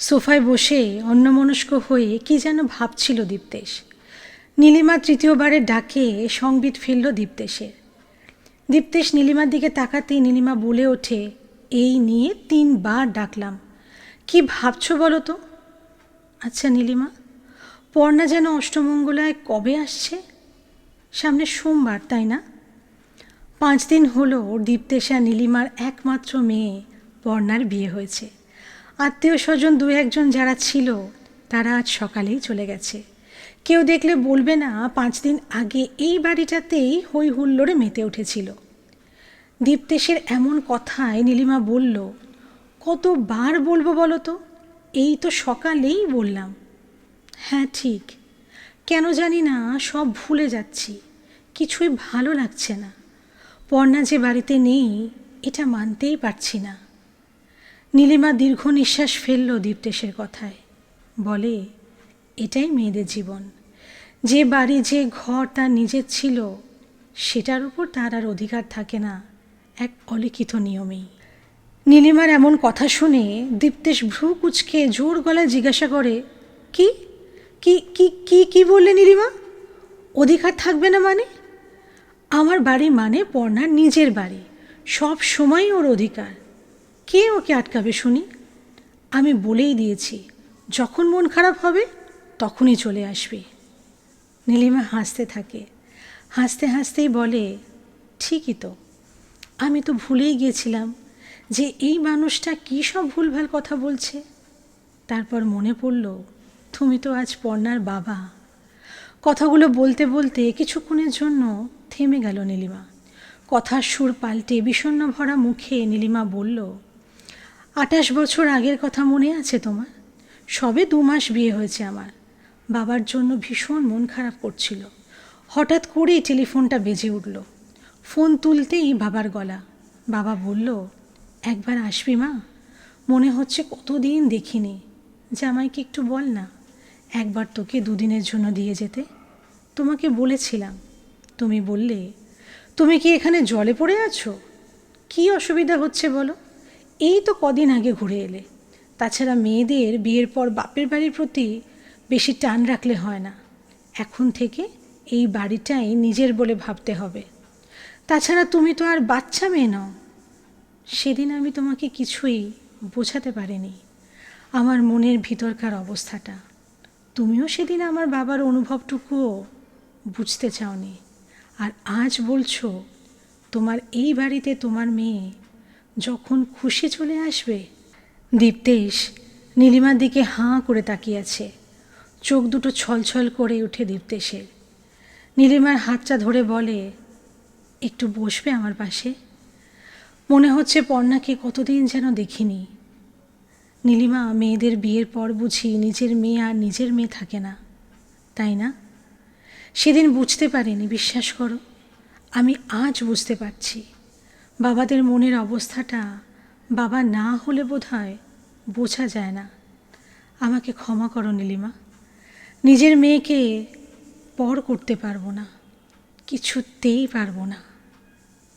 সোফায় বসে অন্যমনস্ক হয়ে কি যেন ভাবছিল দীপ্তেশ। নীলিমা তৃতীয়বারের ডাকে সংবিত ফেলল দীপ্তেশের। দীপ্তেশ নীলিমার দিকে তাকাতেই নীলিমা বলে ওঠে, এই নিয়ে 3 বার ডাকলাম, কি ভাবছো বলো তো? আচ্ছা নীলিমা, পর্ণা যেন অষ্টমঙ্গলায় কবে আসছে? সামনে সোমবার, তাই না? 5 দিন হলো দীপ্তেশ আর নীলিমার একমাত্র মেয়ে পর্ণার বিয়ে হয়েছে। আত্মীয় স্বজন 2-1 যারা ছিল তারা আজ সকালেই চলে গেছে। কেউ দেখলে বলবে না 5 দিন আগে এই বাড়িটাতেই হই হুল্লোড়ে মেতে উঠেছিল। দীপ্তেশের এমন কথায় নীলিমা বলল, কতবার বলবো বলো তো? এই তো সকালেই বললাম। হ্যাঁ ঠিক, কেন জানি না সব ভুলে যাচ্ছি, কিছুই ভালো লাগছে না। পর্ণা যে বাড়িতে নেই এটা মানতেই পারছি না। নীলিমা দীর্ঘ নিঃশ্বাস ফেলল দীপ্তেশের কথায়, বলে, এটাই মেয়েদের জীবন। যে বাড়ি যে ঘর তার নিজের ছিল সেটার উপর তার আর অধিকার থাকে না, এক অলিখিত নিয়মেই। নীলিমার এমন কথা শুনে দীপ্তেশ ভ্রু কুঁচকে জোর গলায় জিজ্ঞাসা করে, কি কি কি কি কি বললে নীলিমা? অধিকার থাকবে না মানে? আমার বাড়ি মানে পর্ণার নিজের বাড়ি, সব সময় ওর অধিকার। কে ওকে আটকাবে শুনি? আমি বলেই দিয়েছি, যখন মন খারাপ হবে তখনই চলে আসবে। নীলিমা হাসতে থাকে, হাসতে হাসতেই বলে, ঠিকই তো, আমি তো ভুলেই গিয়েছিলাম যে এই মানুষটা কী সব ভুলভাল কথা বলছে। তারপর মনে পড়ল, তুমি তো আজ পর্ণার বাবা। কথাগুলো বলতে বলতে কিছুক্ষণের জন্য থেমে গেল নীলিমা। কথার সুর পাল্টে বিষণ্ণ ভরা মুখে নীলিমা বলল, 28 বছর আগের কথা মনে আছে তোমার? সবে 2 মাস বিয়ে হয়েছে আমার। বাবার জন্য ভীষণ মন খারাপ করছিল। হঠাৎ করেই টেলিফোনটা বেজে উঠল। ফোন তুলতেই বাবার গলা। বাবা বলল, একবার আসবি মা? মনে হচ্ছে কতদিন দেখিনি। জামাইকে একটু বল না একবার তোকে 2 দিনের জন্য দিয়ে যেতে। তোমাকে বলেছিলাম, তুমি বললে, তুমি কি এখানে জলে পড়ে আছো? কী অসুবিধা হচ্ছে বলো? এই তো কদিন আগে ঘুরে এলে। তাছাড়া মেয়েদের বিয়ের পর বাপের বাড়ির প্রতি বেশি টান রাখলে হয় না। এখন থেকে এই বাড়িটাই নিজের বলে ভাবতে হবে। তাছাড়া তুমি তো আর বাচ্চা মেয়ে নও। সেদিন আমি তোমাকে কিছুই বোঝাতে পারিনি, আমার মনের ভিতরকার অবস্থাটা। তুমিও সেদিন আমার বাবার অনুভবটুকুও বুঝতে চাওনি। আর আজ বলছো তোমার এই বাড়িতে তোমার মেয়ে যখন খুশি চলে আসবে। দীপ্তেশ নীলিমার দিকে হাঁ করে তাকিয়ে আছে। চোখ দুটো ছলছল করে উঠে দীপ্তেশের। নীলিমার হাতটা ধরে বলে, একটু বসবে আমার পাশে? মনে হচ্ছে পর্ণাকে কতদিন যেন দেখিনি। নীলিমা, মেয়েদের বিয়ের পর বুঝি নিজের মেয়ে আর নিজের মেয়ে থাকে না, তাই না? সেদিন বুঝতে পারিনি, বিশ্বাস করো। আমি আজ বুঝতে পারছি। বাবাদের মনের অবস্থাটা বাবা না হলে বোধহয় বোঝা যায় না। আমাকে ক্ষমা করো নীলিমা। নিজের মেয়েকে পর করতে পারবো না, কিছুতেই পারবো না।